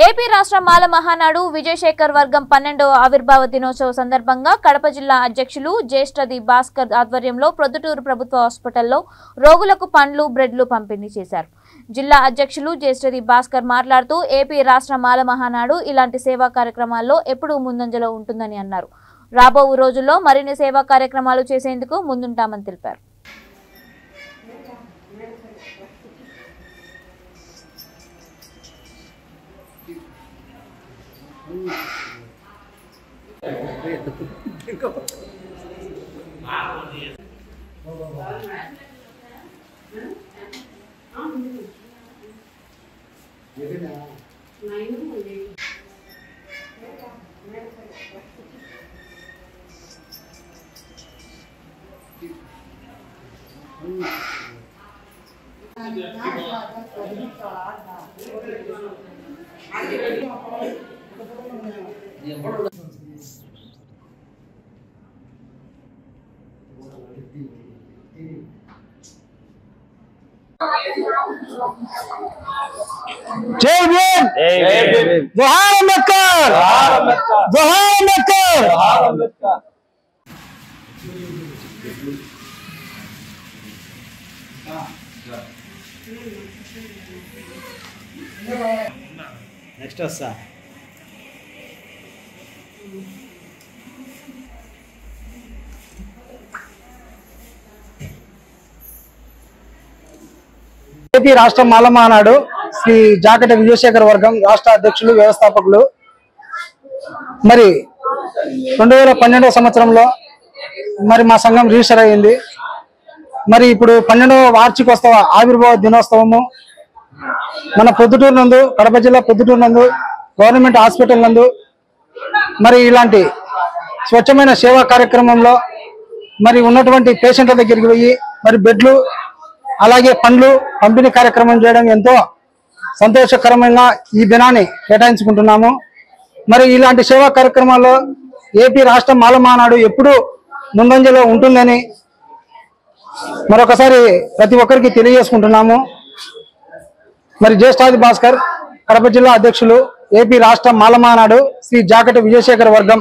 AP రాష్ట్ర మాల మహానాడు విజయశేఖర్ వర్గం 12వ ఆవిర్భావ దినోత్సవ సందర్భంగా కడప జిల్లా అధ్యక్షులు జ్యేష్ఠది భాస్కర్ ఆధ్వర్యంలో ప్రొద్దుటూరు ప్రభుత్వ హాస్పిటల్లో రోగులకు పండ్లు బ్రెడ్లు పంపిణీ చేశారు. జిల్లా అధ్యక్షులు జ్యేష్ఠది భాస్కర్ మాట్లాడుతూ ఏపీ రాష్ట్ర మాల మహానాడు ఇలాంటి సేవా కార్యక్రమాల్లో ఎప్పుడూ ముందంజలో ఉంటుందని అన్నారు. రాబో రోజుల్లో మరిన్ని సేవా కార్యక్రమాలు చేసేందుకు ముందుంటామని తెలిపారు. जय भीम, जोहार अम्बेडकर, जोहार अम्बेडकर। नेक्स्ट वस्ता ఏపీ రాష్ట్ర మాల మహానాడు శ్రీ జాకటి విజయశేఖర్ వర్గం రాష్ట్ర అధ్యక్షులు వ్యవస్థాపకులు మరి 2012 సంవత్సరంలో మరి మా సంఘం రిజిస్టర్ అయ్యింది. మరి ఇప్పుడు 12వ వార్షికోత్సవ ఆవిర్భావ దినోత్సవము మన పొద్దుటూరు నందు కడప జిల్లా పొద్దుటూరు నందు గవర్నమెంట్ హాస్పిటల్ నందు మరి ఇలాంటి స్వచ్ఛమైన సేవా కార్యక్రమంలో మరి ఉన్నటువంటి పేషెంట్ల దగ్గరికి పోయి మరి బెడ్లు అలాగే పండ్లు పంపిణీ కార్యక్రమం చేయడం ఎంతో సంతోషకరమైన ఈ దినాన్ని కేటాయించుకుంటున్నాము. మరి ఇలాంటి సేవా కార్యక్రమాల్లో ఏపీ రాష్ట్ర మాల మహానాడు ఎప్పుడూ ముందంజలో ఉంటుందని మరొకసారి ప్రతి ఒక్కరికి తెలియజేసుకుంటున్నాము. మరి జ్యేష్ఠాది భాస్కర్, కడప జిల్లా అధ్యక్షులు, ఏపీ రాష్ట్ర మాల మహానాడు శ్రీ జాకటి విజయశేఖర్ వర్గం.